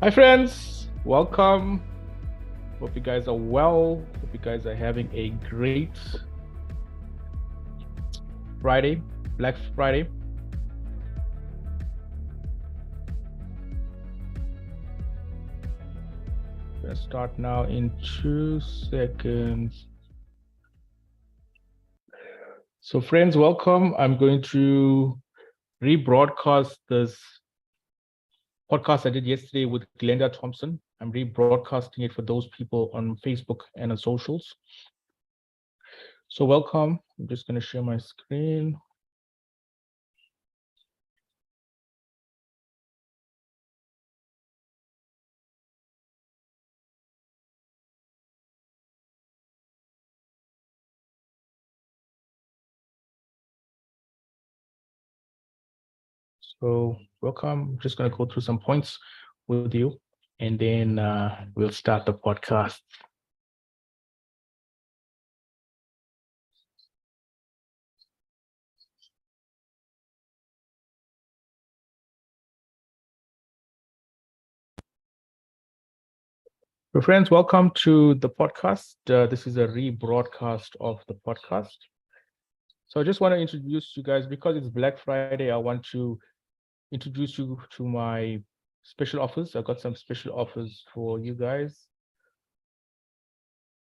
Hi, friends. Welcome. Hope you guys are well. Hope you guys are having a great Friday, Black Friday. We're going to start now in 2 seconds. So, friends, welcome. I'm going to rebroadcast this podcast I did yesterday with Glenda Thompson. I'm rebroadcasting it for those people on Facebook and on socials. So welcome. I'm just going to share my screen. So welcome. I'm just going to go through some points with you, and then we'll start the podcast. So friends, welcome to the podcast. This is a rebroadcast of the podcast. So I just want to introduce you guys, because it's Black Friday, I want to introduce you to my special offers. I've got some special offers for you guys.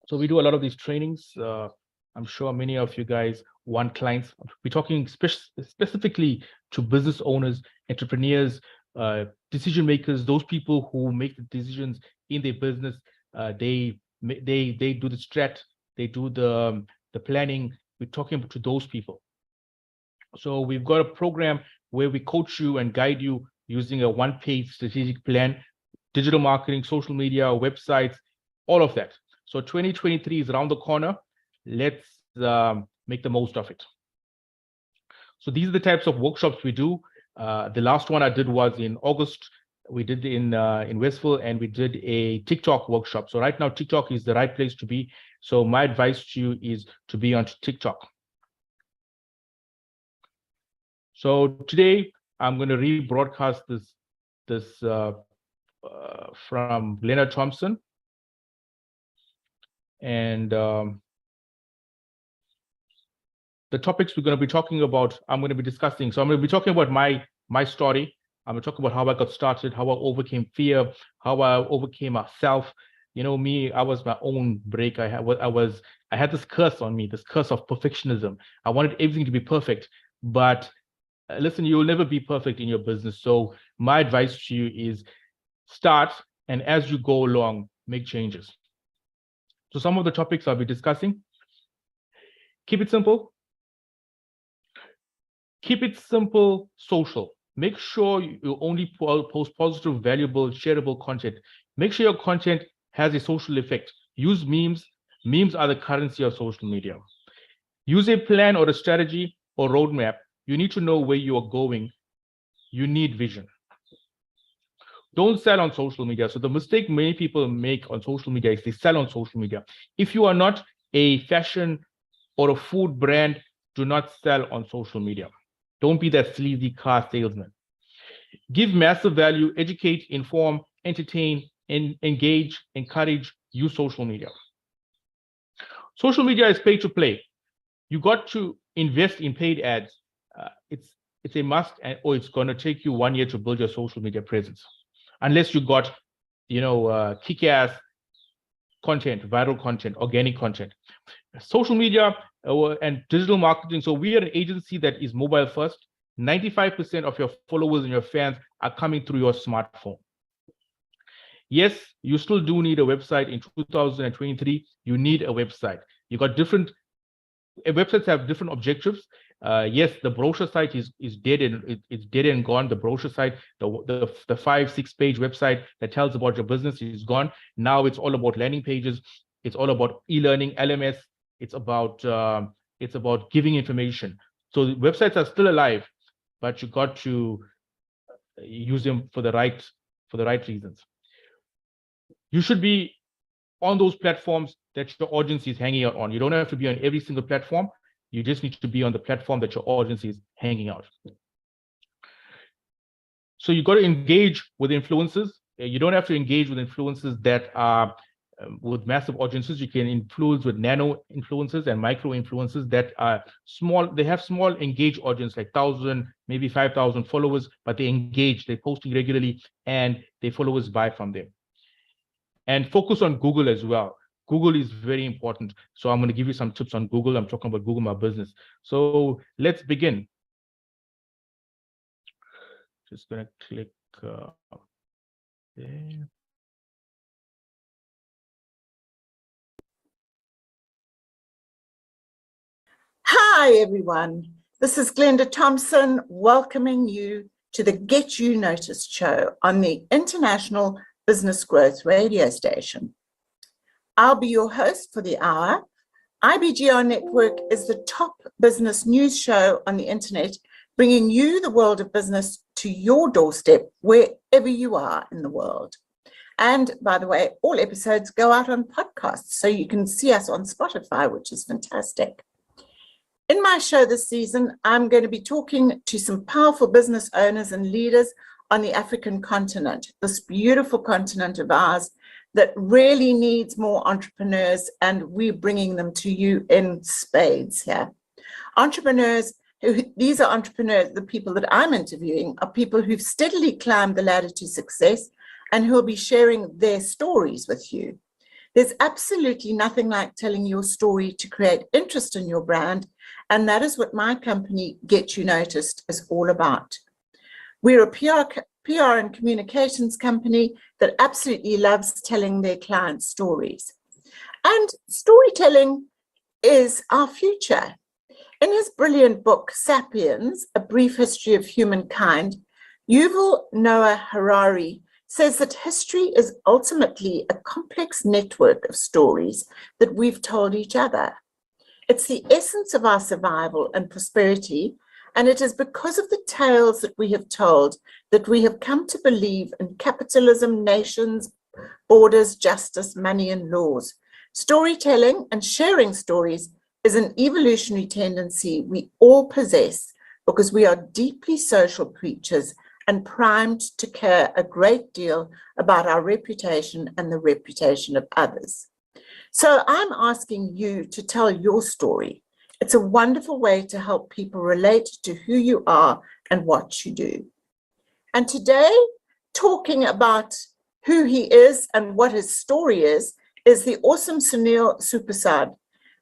So we do a lot of these trainings. I'm sure many of you guys want clients. We're talking specifically to business owners, entrepreneurs, decision makers, those people who make the decisions in their business. They do the strat, they do the planning. We're talking to those people. So we've got a program where we coach you and guide you using a one-page strategic plan, digital marketing, social media, websites, all of that. So 2023 is around the corner. Let's make the most of it. So these are the types of workshops we do. The last one I did was in August. We did in Westville, and we did a TikTok workshop. So right now, TikTok is the right place to be. So my advice to you is to be on TikTok. So today I'm going to rebroadcast this from Glenda Thompson, and the topics we're going to be talking about, I'm going to be discussing. So I'm going to be talking about my story. I'm going to talk about how I got started, how I overcame fear, how I overcame myself. You know, me, I was my own break. I had this curse on me, this curse of perfectionism. I wanted everything to be perfect, but listen, you'll never be perfect in your business. So my advice to you is start, and as you go along, make changes. So some of the topics I'll be discussing: keep it simple. Keep it simple, social. Make sure you only post positive, valuable, shareable content. Make sure your content has a social effect. Use memes. Memes are the currency of social media. Use a plan or a strategy or roadmap. You need to know where you are going. You need vision. Don't sell on social media. So the mistake many people make on social media is they sell on social media. If you are not a fashion or a food brand, do not sell on social media. Don't be that sleazy car salesman. Give massive value, educate, inform, entertain, and engage, encourage, use social media. Social media is pay to play. You got to invest in paid ads. It's a must, or it's going to take you 1 year to build your social media presence, unless you got, kick-ass content, viral content, organic content. Social media and digital marketing. So we are an agency that is mobile first. 95% of your followers and your fans are coming through your smartphone. Yes, you still do need a website in 2023. You need a website. You got different websites have different objectives. Yes, the brochure site is dead and it's dead and gone. The brochure site, the 5-6 page website that tells about your business is gone. Now it's all about landing pages. It's all about e-learning, LMS. It's about giving information. So the websites are still alive, but you got to use them for the right reasons. You should be on those platforms that your audience is hanging out on. You don't have to be on every single platform. You just need to be on the platform that your audience is hanging out. So you got to engage with influencers. You don't have to engage with influencers that are with massive audiences. You can influence with nano influencers and micro influencers that are small. They have small engaged audience, like 1,000, maybe 5,000 followers, but they engage, they're posting regularly, and their followers buy from them. And focus on Google as well. Google is very important. So I'm going to give you some tips on Google. I'm talking about Google My Business. So let's begin. Just going to click there. Hi, everyone. This is Glenda Thompson welcoming you to the Get You Noticed show on the International Business Growth radio station. I'll be your host for the hour. IBGR.Network is the top business news show on the internet, bringing you the world of business to your doorstep wherever you are in the world. And by the way, all episodes go out on podcasts, so you can see us on Spotify, which is fantastic. In my show this season, I'm going to be talking to some powerful business owners and leaders on the African continent, this beautiful continent of ours that really needs more entrepreneurs, and we're bringing them to you in spades here. Entrepreneurs, these are entrepreneurs, the people that I'm interviewing are people who've steadily climbed the ladder to success and who will be sharing their stories with you. There's absolutely nothing like telling your story to create interest in your brand, and that is what my company, Get You Noticed, is all about. We're a PR and communications company that absolutely loves telling their clients stories. And storytelling is our future. In his brilliant book, Sapiens, A Brief History of Humankind, Yuval Noah Harari says that history is ultimately a complex network of stories that we've told each other. It's the essence of our survival and prosperity, and it is because of the tales that we have told that we have come to believe in capitalism, nations, borders, justice, money, and laws. Storytelling and sharing stories is an evolutionary tendency we all possess because we are deeply social creatures and primed to care a great deal about our reputation and the reputation of others. So I'm asking you to tell your story. It's a wonderful way to help people relate to who you are and what you do. And today, talking about who he is and what his story is the awesome Sunil Sewpersadh,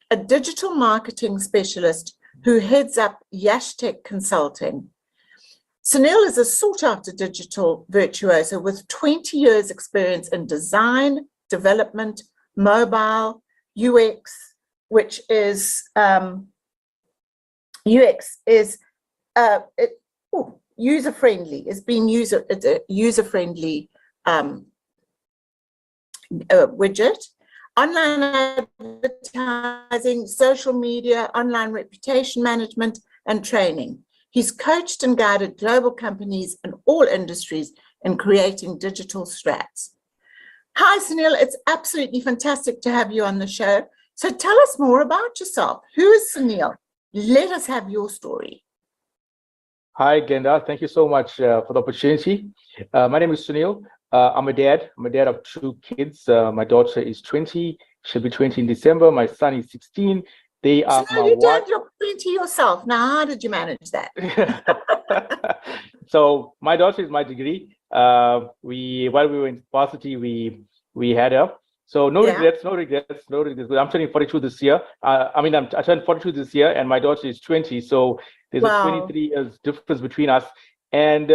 a digital marketing specialist who heads up Yashtech Consulting. Sunil is a sought-after digital virtuoso with 20 years experience in design, development, mobile, UX, which is user-friendly. It's being user-friendly widget. Online advertising, social media, online reputation management, and training. He's coached and guided global companies in all industries in creating digital strats. Hi, Sunil. It's absolutely fantastic to have you on the show. So tell us more about yourself. Who is Sunil? Let us have your story. Hi, Glenda. Thank you so much for the opportunity. My name is Sunil. I'm a dad. I'm a dad of 2 kids. My daughter is 20. She'll be 20 in December. My son is 16. They are so you dad, you're 20 yourself. Now, how did you manage that? So my daughter is my degree. While we were in varsity, we had her. So no regrets. I'm turning 42 this year. I turned 42 this year, and my daughter is 20. So there's a 23 years difference between us. And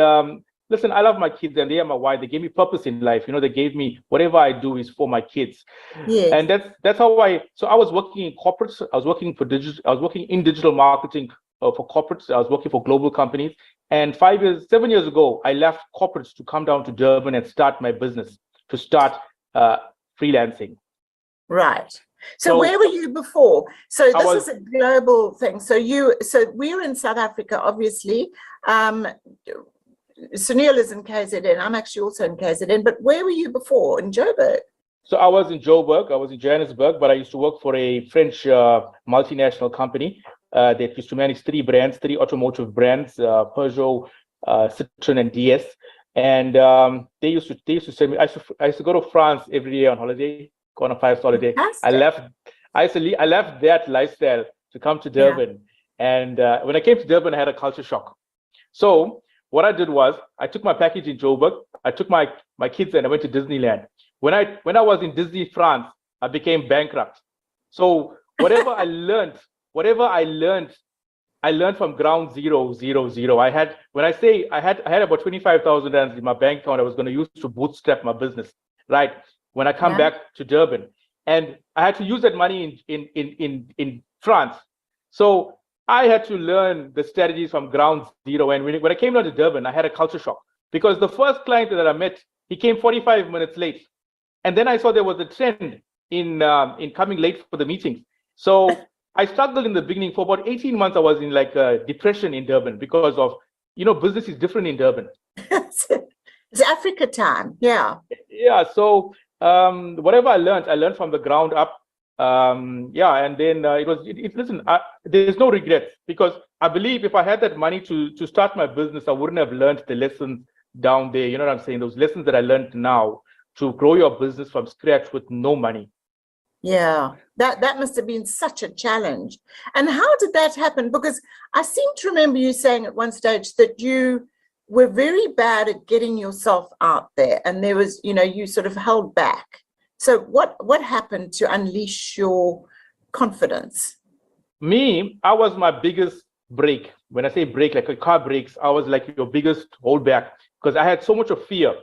listen, I love my kids, and they are my why. They gave me purpose in life. They gave me whatever I do is for my kids. Yes. And that's how So I was working in corporates. I was working in digital marketing for corporates. I was working for global companies. And 7 years ago, I left corporates to come down to Durban and start my business, to start freelancing. Right. So where were you before? So this is a global thing. So we're in South Africa, obviously. Sunil is in KZN. I'm actually also in KZN. But where were you before? In Joburg? So I was in Joburg. I was in Johannesburg, but I used to work for a French multinational company that used to manage 3 brands, 3 automotive brands, Peugeot, Citroën, and DS. And they used to send me. I used to go to France every year on holiday, go on a 5-star holiday. Fantastic. I left that lifestyle to come to Yeah. Durban. And when I came to Durban, I had a culture shock. So what I did was I took my package in Joburg. I took my kids and I went to Disneyland. When I was in Disney France, I became bankrupt. So whatever I learned, I learned from ground zero, zero, zero. I had about 25,000 rands in my bank account I was going to use to bootstrap my business, right? When I come back to Durban, and I had to use that money in France. So I had to learn the strategies from ground zero. And when I came down to Durban, I had a culture shock because the first client that I met, he came 45 minutes late. And then I saw there was a trend in coming late for the meetings. So I struggled in the beginning. For about 18 months, I was in like a depression in Durban because of, business is different in Durban. It's Africa time. Yeah. Yeah. So whatever I learned from the ground up. And then listen, there's no regrets because I believe if I had that money to start my business, I wouldn't have learned the lessons down there. You know what I'm saying? Those lessons that I learned now to grow your business from scratch with no money. Yeah, that must have been such a challenge. And how did that happen? Because I seem to remember you saying at one stage that you were very bad at getting yourself out there, and there was, you sort of held back. So what happened to unleash your confidence? Me, I was my biggest break. When I say break, like a car brakes, I was like your biggest holdback because I had so much of fear.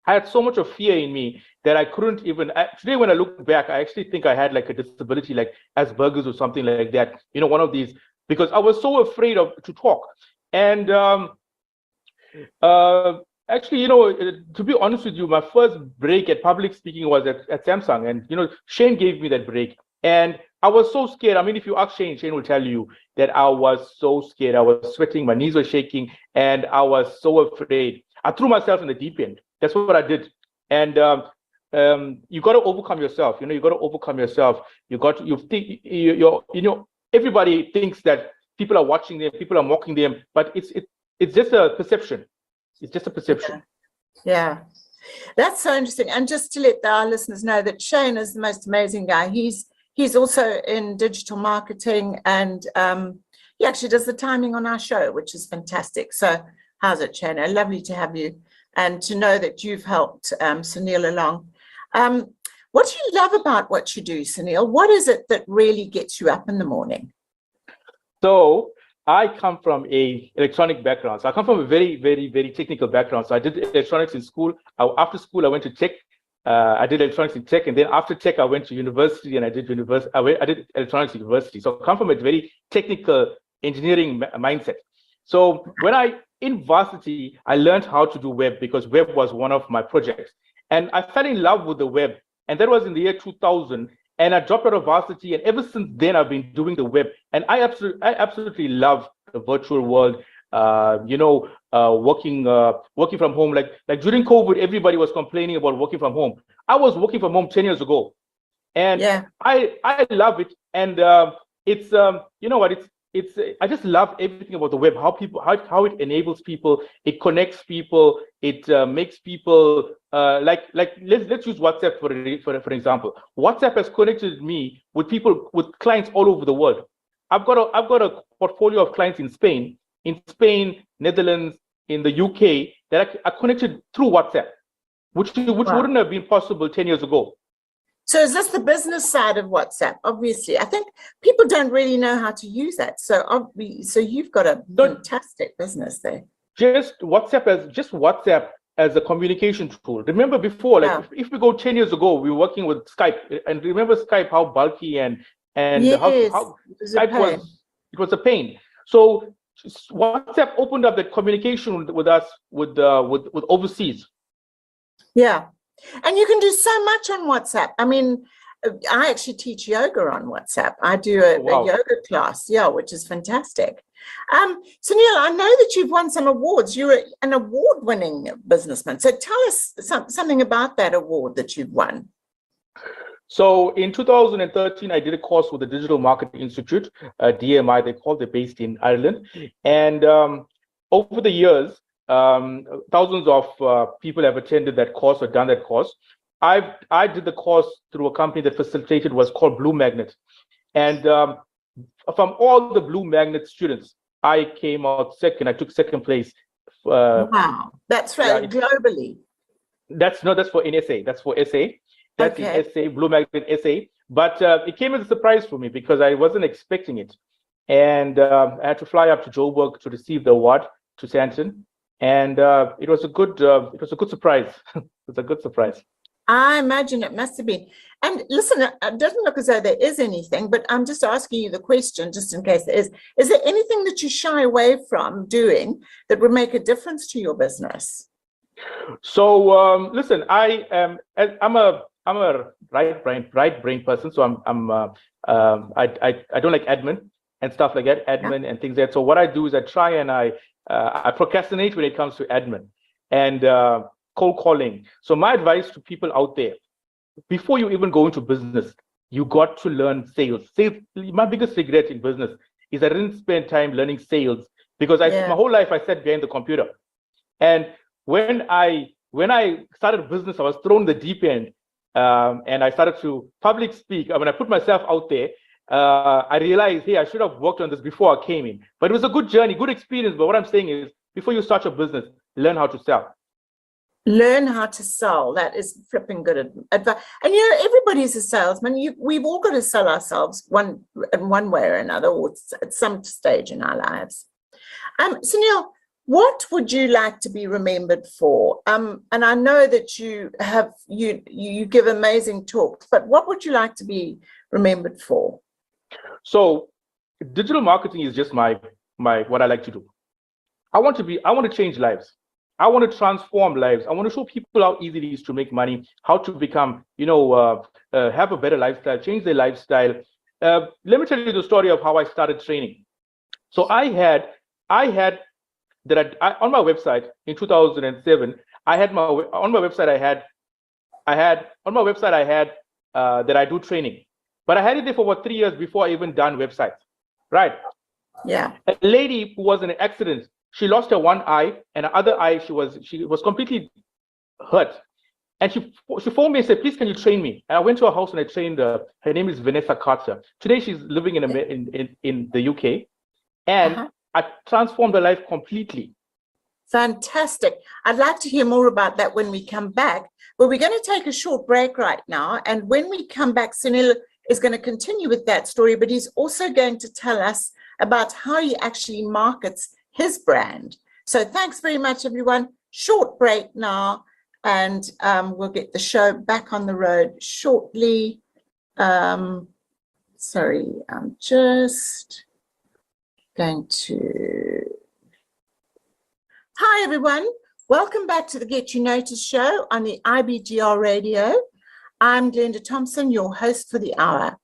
I had so much of fear in me that I couldn't even. Today, when I look back, I actually think I had like a disability, like Asperger's or something like that. One of these, because I was so afraid to talk. And actually, to be honest with you, my first break at public speaking was at Samsung, and Shane gave me that break, and I was so scared. I mean, if you ask Shane, Shane will tell you that I was so scared. I was sweating, my knees were shaking, and I was so afraid. I threw myself in the deep end. That's what I did. And you got to overcome yourself. You got to overcome yourself. Everybody thinks that people are watching them, people are mocking them, but it's just a perception. It's just a perception. Yeah. That's so interesting. And just to let our listeners know that Shane is the most amazing guy. He's also in digital marketing, and he actually does the timing on our show, which is fantastic. So how's it, Shane? Lovely to have you. And to know that you've helped Sunil along. What do you love about what you do, Sunil? What is it that really gets you up in the morning? So I come from a electronic background. So I come from a very, very, very technical background. So I did electronics in school. After school, I went to tech. I did electronics in tech, and then after tech, I went to university, and I did electronics university. So I come from a very technical engineering mindset. So in varsity, I learned how to do web because web was one of my projects. And I fell in love with the web. And that was in the year 2000. And I dropped out of varsity. And ever since then, I've been doing the web. And I absolutely love the virtual world, working from home. Like during COVID, everybody was complaining about working from home. I was working from home 10 years ago. And I love it. And it's, I just love everything about the web, how it enables people, it connects people, it makes people let's use WhatsApp for example. WhatsApp has connected me with clients all over the world. I've got a portfolio of clients in Spain, Netherlands, in the UK that are connected through WhatsApp, which wouldn't have been possible 10 years ago. So is this the business side of WhatsApp? Obviously, I think people don't really know how to use that. So you've got a fantastic business there. Just WhatsApp as a communication tool. Remember before, if we go 10 years ago, we were working with Skype, and remember Skype, how bulky and yes, how Skype was a pain. So WhatsApp opened up that communication with us with overseas. Yeah. And you can do so much on WhatsApp. I mean, I actually teach yoga on WhatsApp. I do a yoga class, which is fantastic. Sunil, I know that you've won some awards. You're an award-winning businessman. So tell us something about that award that you've won. So in 2013, I did a course with the Digital Marketing Institute, DMI, they're based in Ireland. And over the years, thousands of people have attended that course or done that course. I did the course through a company that facilitated was called Blue Magnet. And from all the Blue Magnet students, I came out second. I took second place. Wow, that's right, globally. That's for in SA. That's for SA. That's in SA, Blue Magnet SA. But it came as a surprise for me because I wasn't expecting it. And I had to fly up to Joburg to receive the award to Sandton. And it was a good surprise. It was a good surprise. I imagine it must have been. And listen, it doesn't look as though there is anything, but I'm just asking you the question, just in case there is. Is there anything that you shy away from doing that would make a difference to your business? So listen, I'm a right brain person. So I don't like admin and stuff like that, admin and things like that. So what I do is I try and I procrastinate when it comes to admin and cold calling. So my advice to people out there, before you even go into business, you got to learn sales. My biggest regret in business is I didn't spend time learning sales because my whole life I sat behind the computer. And when I started business, I was thrown in the deep end, and I started to public speak. When I put myself out there, I realized, hey, I should have worked on this before I came in. But it was a good journey, good experience. But what I'm saying is, before you start your business, learn how to sell. Learn how to sell. That is flipping good advice. And everybody's a salesman. We've all got to sell ourselves in one way or another, or at some stage in our lives. Sunil, what would you like to be remembered for? And I know that you give amazing talks, but what would you like to be remembered for? So digital marketing is just my what I like to do. I want to change lives. I want to transform lives. I want to show people how easy it is to make money, how to become, have a better lifestyle, change their lifestyle. Let me tell you the story of how I started training. So I had that on my website in 2007. I had that I do training, but I had it there for about 3 years before I even done websites. Right? Yeah. A lady who was in an accident. She lost her one eye, and the other eye she was completely hurt. And she phoned me and said, "Please, can you train me?" And I went to her house and I trained her. Her name is Vanessa Carter. Today she's living in the UK, and I transformed her life completely. Fantastic. I'd like to hear more about that when we come back. But we're going to take a short break right now, and when we come back, Sunil is going to continue with that story, but he's also going to tell us about how he actually markets his brand. So thanks very much, everyone. Short break now, and we'll get the show back on the road shortly. Sorry, I'm just going to... Hi, everyone. Welcome back to the Get You Noticed show on the IBGR radio. I'm Glenda Thompson, your host for the hour.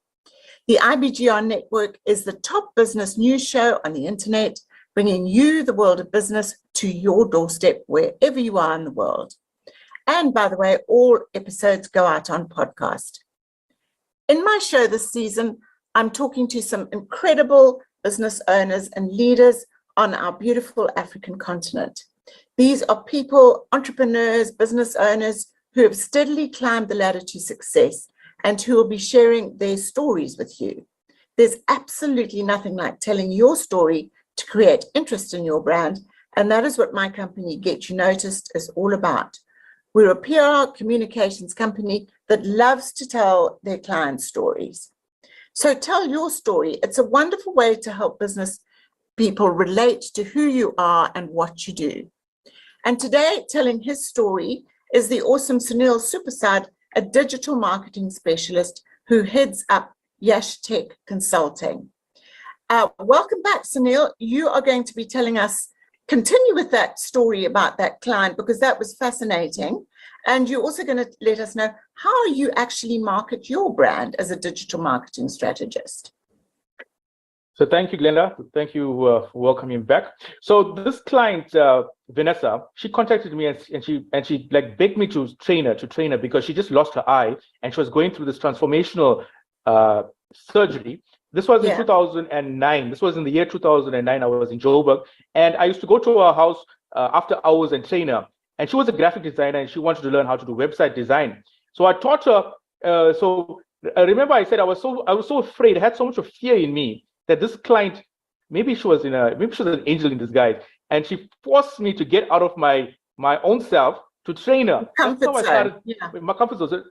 The IBGR.Network is the top business news show on the internet, bringing you the world of business to your doorstep wherever you are in the world. And by the way, all episodes go out on podcast. In my show this season, I'm talking to some incredible business owners and leaders on our beautiful African continent. These are people, entrepreneurs, business owners who have steadily climbed the ladder to success and who will be sharing their stories with you. There's absolutely nothing like telling your story to create interest in your brand, and that is what my company Get You Noticed is all about. We're a PR communications company that loves to tell their clients' stories. So tell your story. It's a wonderful way to help business people relate to who you are and what you do. And today, telling his story is the awesome Sunil Sewpersadh, a digital marketing specialist who heads up Yash Tech Consulting. Welcome back, Sunil. You are going to be telling us, continue with that story about that client, because that was fascinating. And you're also going to let us know how you actually market your brand as a digital marketing strategist. So thank you, Glenda. Thank you for welcoming me back. So this client, Vanessa, she contacted me and she like begged me to train her because she just lost her eye and she was going through this transformational surgery. This was in 2009. This was in the year 2009. I was in Joburg, and I used to go to her house after hours and train her. And she was a graphic designer and she wanted to learn how to do website design. So I taught her. Remember I said I was so afraid. I had so much of fear in me that this client, maybe she was an angel in disguise, and she forced me to get out of my own self to train her. That's how I started. Yeah. My comfort zone.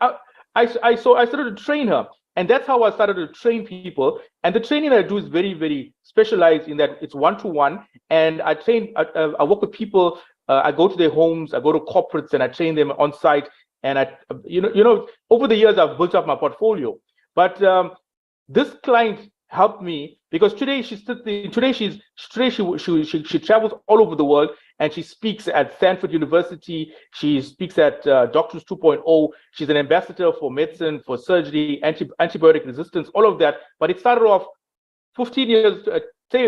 I started to train her, and that's how I started to train people. And the training that I do is very, very specialized in that it's one-to-one. And I I work with people. I go to their homes. I go to corporates, and I train them on site. And over the years I've built up my portfolio. But this client helped me because today she travels all over the world, and she speaks at Stanford University. She speaks at Doctors 2.0. She's an ambassador for medicine, for surgery, antibiotic resistance, all of that. But it started off 15 years,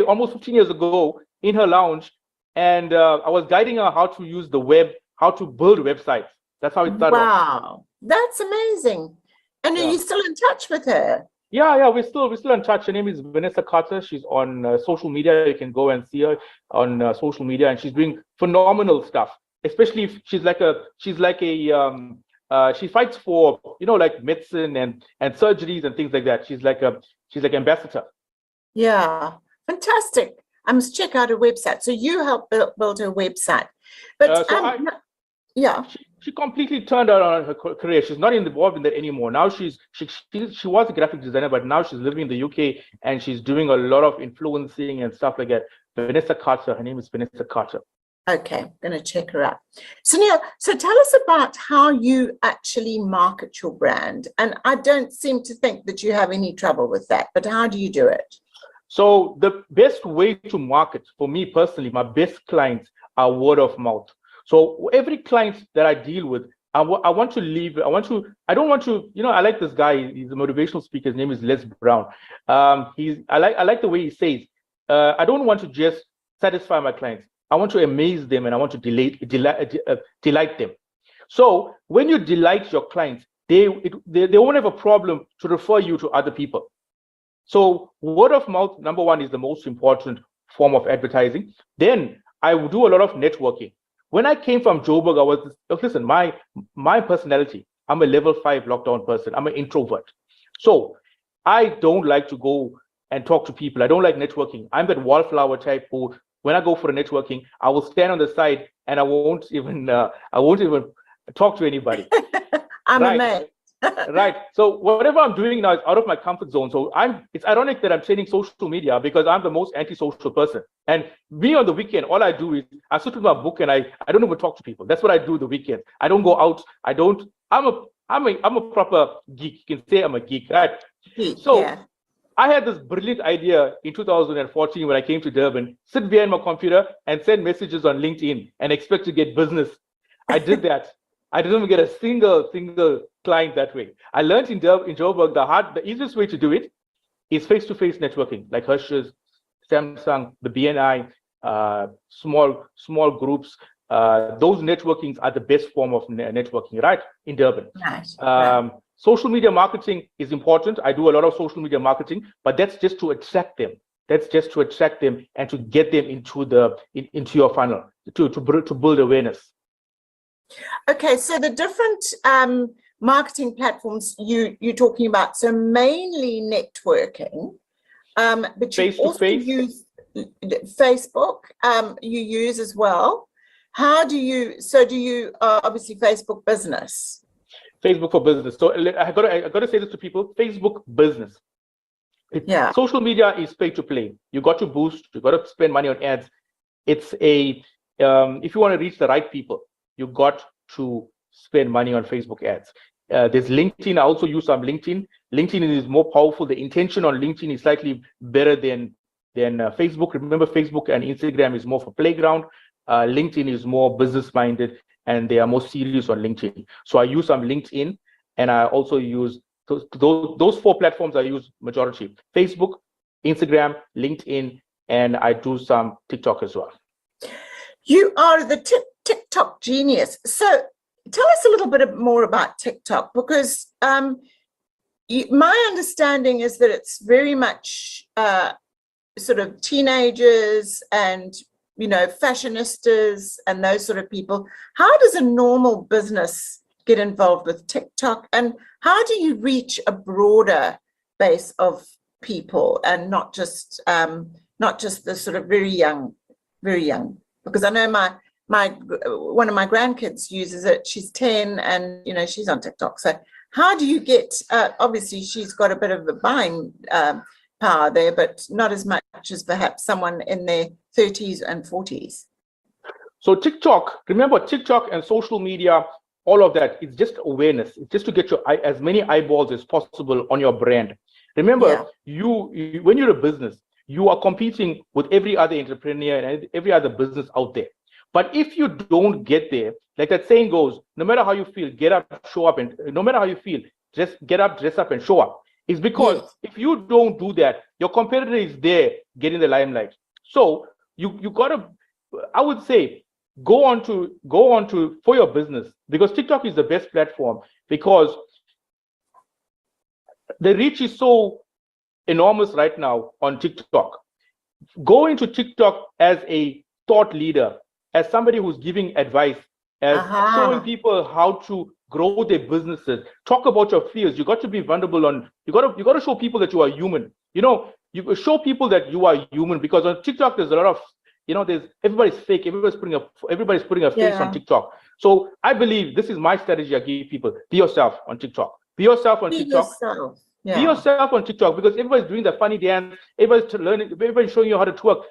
almost 15 years ago in her lounge. And I was guiding her how to use the web, how to build websites. That's how it started. Wow, that's amazing. And are you still in touch with her? Yeah, we're still in touch. Her name is Vanessa Carter. She's on social media. You can go and see her on social media, and she's doing phenomenal stuff. Especially if she fights for like medicine and surgeries and things like that. She's like ambassador. Yeah, fantastic. I must check out her website. So you helped build her website, but yeah. She completely turned around her career. She's not involved in that anymore. Now she was a graphic designer, but now she's living in the UK and she's doing a lot of influencing and stuff like that. Vanessa Carter. Her name is Vanessa Carter. Okay, I'm going to check her out. Sunil, so tell us about how you actually market your brand. And I don't seem to think that you have any trouble with that, but how do you do it? So the best way to market, for me personally, my best clients are word of mouth. So every client that I deal with, I don't want to, I like this guy. He's a motivational speaker. His name is Les Brown. I like the way he says, I don't want to just satisfy my clients. I want to amaze them and I want to delight them. So when you delight your clients, they won't have a problem to refer you to other people. So word of mouth, number one, is the most important form of advertising. Then I will do a lot of networking. When I came from Joburg, listen, my personality, I'm a level 5 lockdown person. I'm an introvert. So I don't like to go and talk to people. I don't like networking. I'm that wallflower type who, when I go for a networking, I will stand on the side and I won't even talk to anybody. I'm a man. Right. So whatever I'm doing now is out of my comfort zone. So it's ironic that I'm training social media because I'm the most antisocial person. And me on the weekend, all I do is I sit with my book and I don't even talk to people. That's what I do the weekend. I don't go out. I'm a proper geek. You can say I'm a geek, right? So yeah. I had this brilliant idea in 2014 when I came to Durban, sit behind my computer and send messages on LinkedIn and expect to get business. I did that. I didn't even get a single client that way. I learned in Joburg, the easiest way to do it is face-to-face networking, like Hershey's, Samsung, the BNI, small groups. Those networkings are the best form of networking, right, in Durban. Nice. Social media marketing is important. I do a lot of social media marketing, but that's just to attract them. That's just to attract them and to get them into your funnel, to build awareness. Okay, so the different marketing platforms you're talking about, so mainly networking, but you also use Facebook, you use as well. Do you obviously Facebook business? Facebook for business. So I got to say this to people, Facebook business. Social media is pay to play. You got to boost, you got to spend money on ads. It's if you want to reach the right people, you got to spend money on Facebook ads. There's LinkedIn. I also use some LinkedIn. LinkedIn is more powerful. The intention on LinkedIn is slightly better than Facebook. Remember, Facebook and Instagram is more for playground. LinkedIn is more business-minded, and they are more serious on LinkedIn. So I use some LinkedIn, and I also use those 4 platforms. I use majority: Facebook, Instagram, LinkedIn, and I do some TikTok as well. You are the TikTok genius. So tell us a little bit more about TikTok, because my understanding is that it's very much sort of teenagers and fashionistas and those sort of people. How does a normal business get involved with TikTok, and how do you reach a broader base of people and not just the sort of very young? Because I know one of my grandkids uses it. She's 10, and she's on TikTok. So how do you get? Obviously, she's got a bit of a buying power there, but not as much as perhaps someone in their 30s and 40s. So TikTok, remember TikTok and social media, all of that, it's just awareness. It's just to get as many eyeballs as possible on your brand. Remember, you when you're a business, you are competing with every other entrepreneur and every other business out there. But if you don't get there, like that saying goes, no matter how you feel, get up, show up, and no matter how you feel, just get up, dress up, and show up. It's because if you don't do that, your competitor is there getting the limelight. So you gotta, I would say, go on to for your business, because TikTok is the best platform, because the reach is so enormous right now on TikTok. Go into TikTok as a thought leader, as somebody who's giving advice, as showing people how to grow their businesses. Talk about your fears. You got to be vulnerable you got to show people that you are human. You show people that you are human, because on TikTok there's a lot of, everybody's fake. Everybody's putting a face on TikTok. So I believe this is my strategy I give people. Be yourself on TikTok. Be yourself on TikTok. Be yourself on TikTok, because everybody's doing the funny dance. Everybody's learning. Everybody's showing you how to twerk.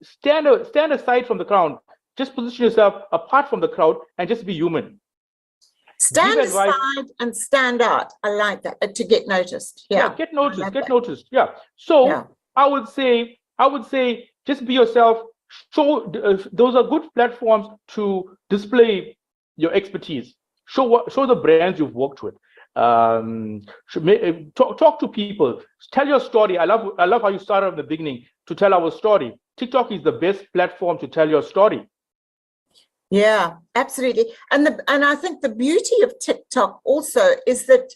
Stand aside from the crowd. Just position yourself apart from the crowd and just be human. Stand aside and stand out. I like that, to get noticed. Get noticed. So I would say just be yourself. Show those are good platforms to display your expertise. Show the brands you've worked with. Talk to people. Tell your story. I love how you started in the beginning to tell our story. TikTok is the best platform to tell your story. Yeah, absolutely. And I think the beauty of TikTok also is that,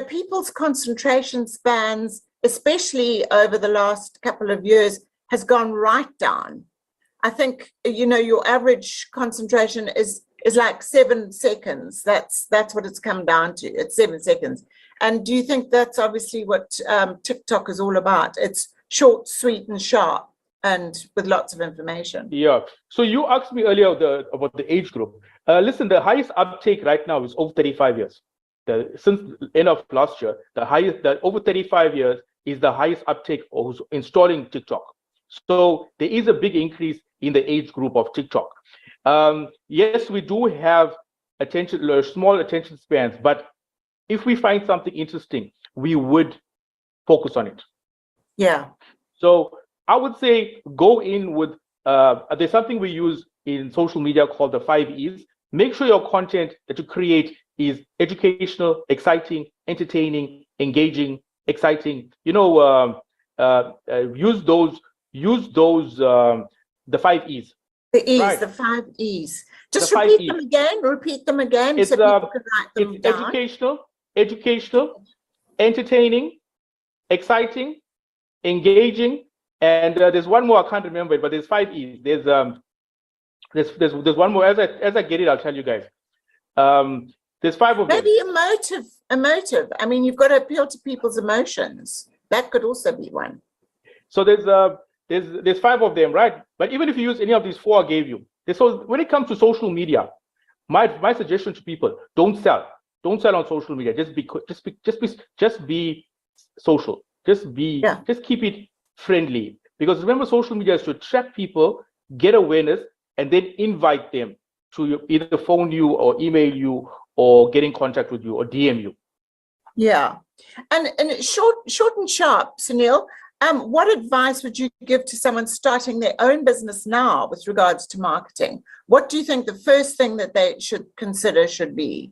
people's concentration spans, especially over the last couple of years, has gone right down. I think, your average concentration is like 7 seconds. That's what it's come down to. It's 7 seconds. And do you think that's obviously what TikTok is all about? It's short, sweet, and sharp, and with lots of information. Yeah. So you asked me earlier about the age group. Listen, the highest uptake right now is over 35 years. Since the end of last year, the over 35 years is the highest uptake of installing TikTok. So there is a big increase in the age group of TikTok. Yes, we do have small attention spans, but if we find something interesting, we would focus on it. Yeah. So I would say go in with, there's something we use in social media called the 5 E's. Make sure your content that you create is educational, exciting, entertaining, engaging, exciting. Use those, the 5 E's. The E's, right. The 5 E's. Just repeat them again. Repeat them again, so people can write them down. Educational, entertaining, exciting, engaging, and there's one more, I can't remember it, but there's 5 E's. There's one more. As I get it, I'll tell you guys. There's 5 of them. Maybe emotive. I mean, you've got to appeal to people's emotions. That could also be one. So there's 5 of them, right? But even if you use any of these 4 I gave you, so when it comes to social media, my suggestion to people: don't sell on social media. Just be social. Just keep it friendly. Because remember, social media is to attract people, get awareness, and then invite them to either phone you or email you or get in contact with you or DM you. Yeah, and short and sharp, Sunil. What advice would you give to someone starting their own business now with regards to marketing? What do you think the first thing that they should consider should be?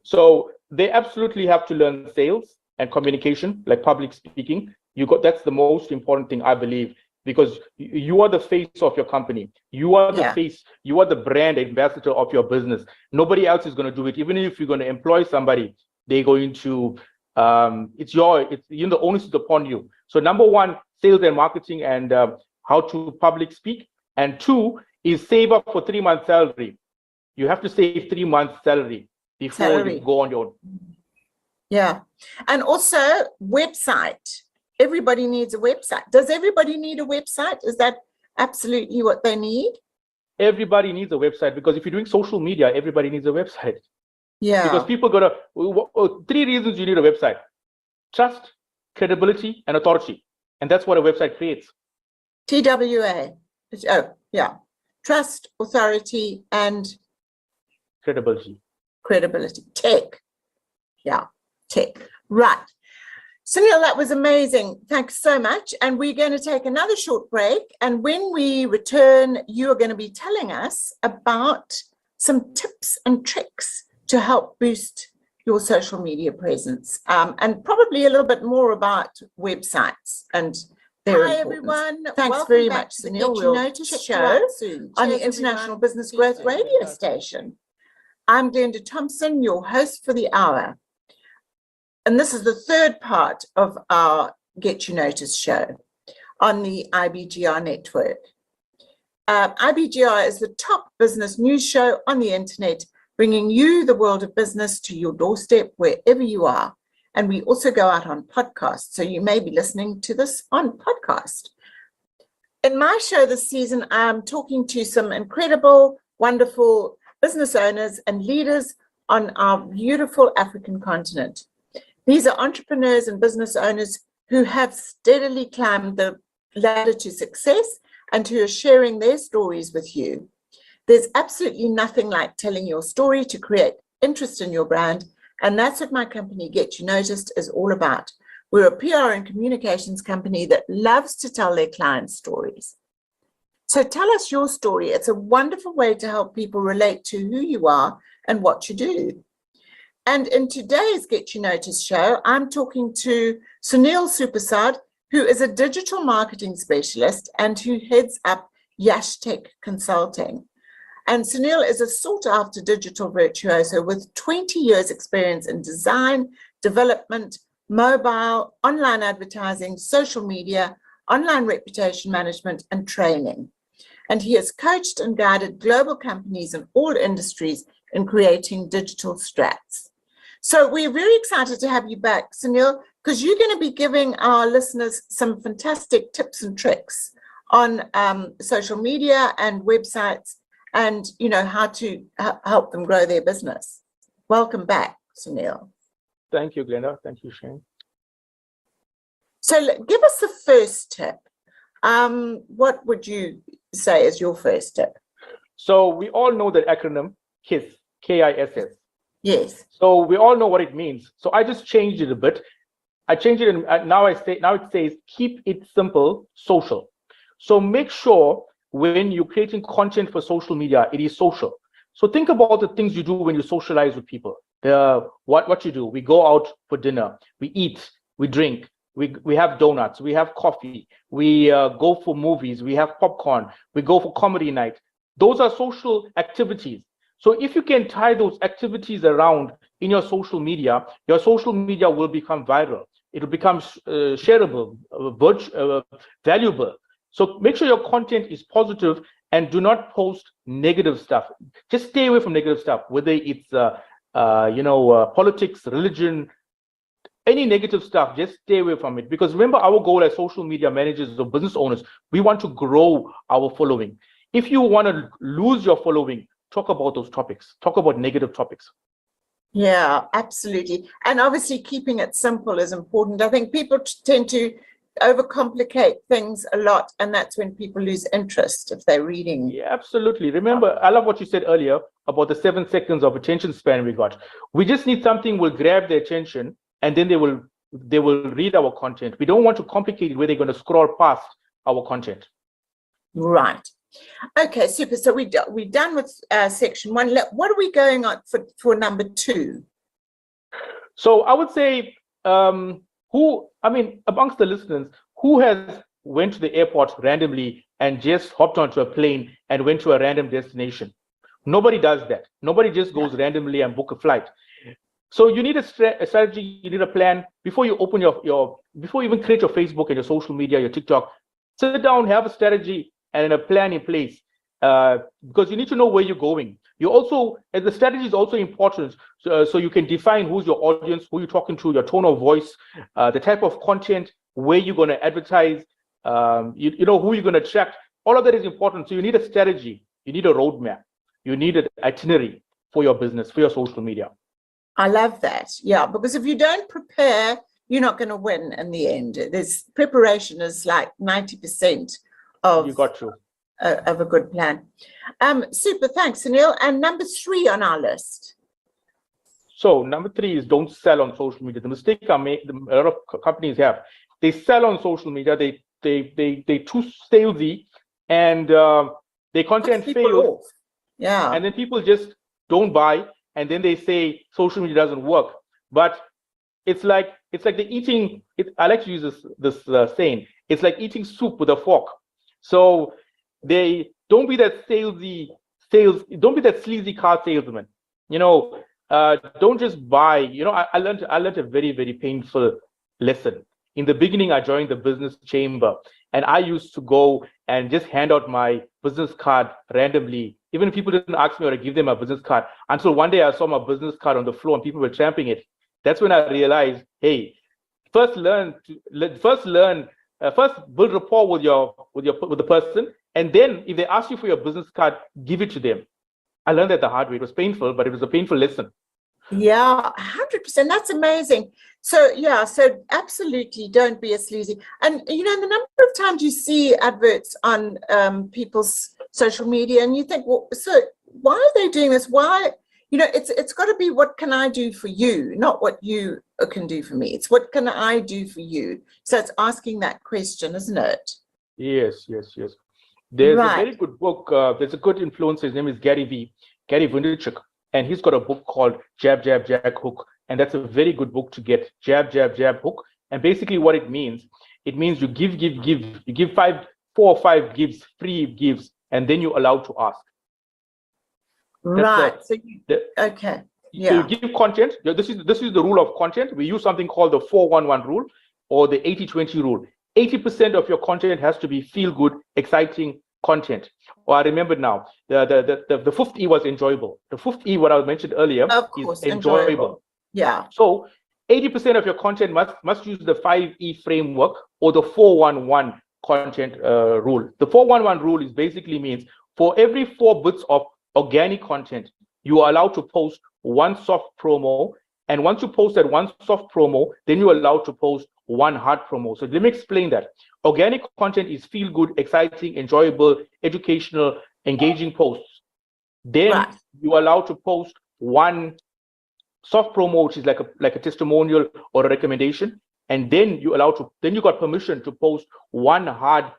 So they absolutely have to learn sales and communication, like public speaking. That's the most important thing, I believe, because you are the face of your company. You are the face. You are the brand ambassador of your business. Nobody else is going to do it. Even if you're going to employ somebody, they're going to. The onus is upon you. So number one, sales and marketing and how to public speak. And 2 is save up for 3 months salary. You have to save 3 months salary before you go on your own. Yeah. And also website. Everybody needs a website. Does everybody need a website? Is that absolutely what they need? Everybody needs a website, because if you're doing social media, everybody needs a website. Yeah. Because people got to, 3 reasons you need a website: trust, credibility, and authority. And that's what a website creates. TWA. Oh, yeah. Trust, authority, and credibility. Tech. Yeah, tech. Right. Sunil, that was amazing. Thanks so much. And we're going to take another short break. And when we return, you are going to be telling us about some tips and tricks to help boost your social media presence, and probably a little bit more about websites and their importance. Hi, everyone. Thanks very much, Sunil. We'll Notice show on the International Business Growth Radio Station. I'm Glenda Thompson, your host for the hour. And this is the third part of our Get You Noticed show on the IBGR.Network. IBGR is the top business news show on the internet, bringing you the world of business to your doorstep wherever you are. And we also go out on podcasts, so you may be listening to this on podcast. In my show this season, I'm talking to some incredible, wonderful business owners and leaders on our beautiful African continent. These are entrepreneurs and business owners who have steadily climbed the ladder to success and who are sharing their stories with you. There's absolutely nothing like telling your story to create interest in your brand, and that's what my company, Get You Noticed, is all about. We're a PR and communications company that loves to tell their clients' stories. So tell us your story. It's a wonderful way to help people relate to who you are and what you do. And in today's Get You Noticed show, I'm talking to Sunil Sewpersadh, who is a digital marketing specialist and who heads up Yash Tech Consulting. And Sunil is a sought-after digital virtuoso with 20 years experience in design, development, mobile, online advertising, social media, online reputation management, and training. And he has coached and guided global companies in all industries in creating digital strats. So we're very excited to have you back, Sunil, because you're going to be giving our listeners some fantastic tips and tricks on social media and websites, and how to help them grow their business. Welcome back, Sunil. Thank you, Glenda. Thank you, Shane. So give us the first tip. What would you say is your first tip? So we all know the acronym KISS, K-I-S-S. Yes. So we all know what it means. So I just changed it a bit. I changed it, and now it says keep it simple, social. So make sure when you're creating content for social media, it is social. So think about the things you do when you socialize with people. What you do. We go out for dinner, we eat, we drink, we have donuts, we have coffee, we go for movies, we have popcorn, we go for comedy night. Those are social activities. So if you can tie those activities around in your social media will become viral. It'll become shareable, valuable. So make sure your content is positive and do not post negative stuff. Just stay away from negative stuff, whether it's politics, religion, any negative stuff. Just stay away from it, because remember, our goal as social media managers or business owners, we want to grow our following. If you want to lose your following, talk about those topics. Talk about negative topics. Yeah, absolutely. And obviously keeping it simple is important. I think people tend to overcomplicate things a lot, and that's when people lose interest if they're reading. Yeah, absolutely. Remember, I love what you said earlier about the 7 seconds of attention span we got. We just need something will grab their attention, and then they will read our content. We don't want to complicate it where they're going to scroll past our content. Right. Okay, super. So we're done with section 1. What are we going on for number 2? So I would say, amongst the listeners, who has went to the airport randomly and just hopped onto a plane and went to a random destination? Nobody does that. Nobody just goes randomly and book a flight. So you need a strategy, you need a plan before you open before you even create your Facebook and your social media, your TikTok. Sit down, have a strategy, and a plan in place, because you need to know where you're going. You also, and the strategy is also important, so you can define who's your audience, who you're talking to, your tone of voice, the type of content, where you're going to advertise, you know, who you're going to attract. All of that is important. So you need a strategy, you need a roadmap, you need an itinerary for your business, for your social media. I love that. Yeah, because if you don't prepare, you're not going to win in the end. There's preparation is like 90% of, You got to. Of a good plan. Super, thanks, Sunil. And number 3 on our list. So number 3 is don't sell on social media. The mistake a lot of companies have, they sell on social media. They too salesy, and their content fails. Yeah. And then people just don't buy, and then they say social media doesn't work. But it's like they're eating it. I like to use this saying. It's like eating soup with a fork. So they don't be that salesy don't be that sleazy car salesman. You know, don't just buy. You know, I learned a very, very painful lesson. In the beginning, I joined the business chamber, and I used to go and just hand out my business card randomly, even if people didn't ask me or I give them a business card, until one day I saw my business card on the floor and people were tramping it. That's when I realized, hey, first build rapport with the person, and then if they ask you for your business card, give it to them. I learned that the hard way. It was painful, but it was a painful lesson. Yeah, 100%. That's amazing. So yeah, so absolutely don't be a sleazy. And you know, the number of times you see adverts on people's social media and you think, well, so why are they doing this? Why? You know, it's got to be, what can I do for you? Not what you can do for me. It's what can I do for you? So it's asking that question, isn't it? Yes. There's a very good book. There's a good influencer. His name is Gary Vaynerchuk, and he's got a book called Jab, Jab, Jab, Hook. And that's a very good book to get. Jab, Jab, Jab, Hook. And basically what it means you give. You give 4 or 5 gives, free gives, and then you're allowed to ask. Right. So you give content. This is the rule of content. We use something called the 4-1-1 rule, or the 80-20 rule. 80% of your content has to be feel good, exciting content. Or I remember now, the 5th E was enjoyable. The 5th E, what I mentioned earlier, is enjoyable. Yeah. So 80% of your content must use the 5E framework or the 4-1-1 content rule. The 4-1-1 rule is basically means for every 4 bits of organic content, you are allowed to post 1 soft promo. And once you post that 1 soft promo, then you're allowed to post 1 hard promo. So let me explain that. Organic content is feel good, exciting, enjoyable, educational, engaging posts. Then you're allowed to post 1 soft promo, which is like a testimonial or a recommendation. And then you got permission to post 1 hard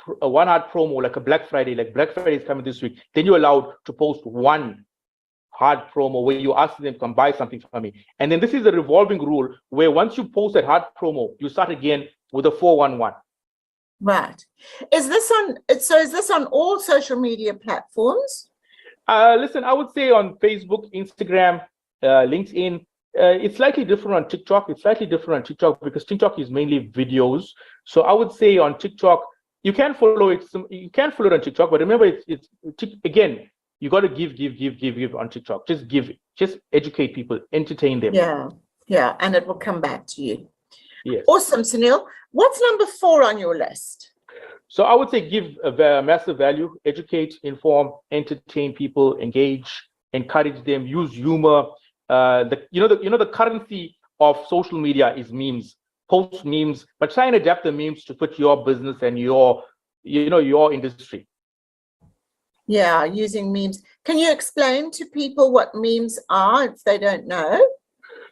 promo, like a Black Friday, like Black Friday is coming this week. Then you're allowed to post 1 hard promo where you ask them to come buy something from me. And then this is a revolving rule where once you post that hard promo, you start again with a 4-1-1. Right. Is this on all social media platforms? Listen, I would say on Facebook, Instagram, LinkedIn. It's slightly different on TikTok. Because TikTok is mainly videos. So I would say on TikTok, you can follow it. You can follow it on TikTok, but remember, it's again, you got to give on TikTok. Just give it. Just educate people, entertain them. Yeah, and it will come back to you. Yes. Awesome, Sunil. What's number 4 on your list? So I would say give a massive value, educate, inform, entertain people, engage, encourage them, use humor. The currency of social media is memes. Post memes, but try and adapt the memes to fit your business and your industry. Yeah, using memes. Can you explain to people what memes are if they don't know?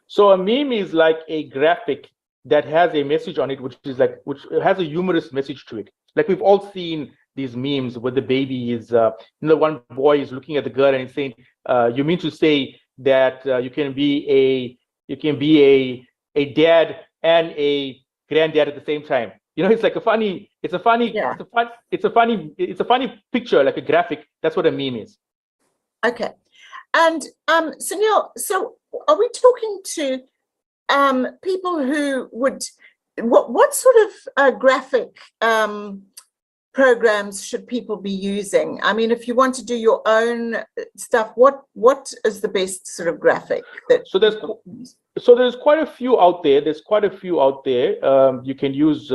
So a meme is like a graphic that has a message on it, which has a humorous message to it. Like we've all seen these memes where the baby is, one boy is looking at the girl and he's saying, "You mean to say that you can be a dad and a granddad at the same time?" You know, it's a funny picture, like a graphic. That's what a meme is. Okay. And Sunil, so are we talking to people who would, what sort of graphic programs should people be using? I mean, if you want to do your own stuff, what is the best sort of graphic that? So there's quite a few out there. You can use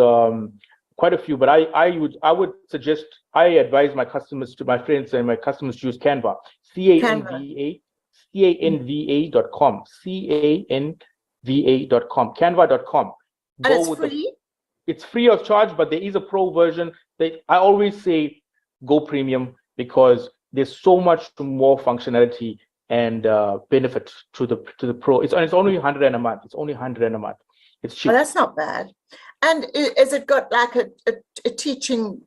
quite a few, but I would suggest, I advise my customers, to my friends and my customers, to use Canva. Canva.com. Canva.com. And it's free? It's free of charge, but there is a pro version. I always say go premium, because there's so much more functionality and benefit to the pro. It's only 100 a month. It's only 100 a month. It's cheap. Oh, that's not bad. And is it got like a teaching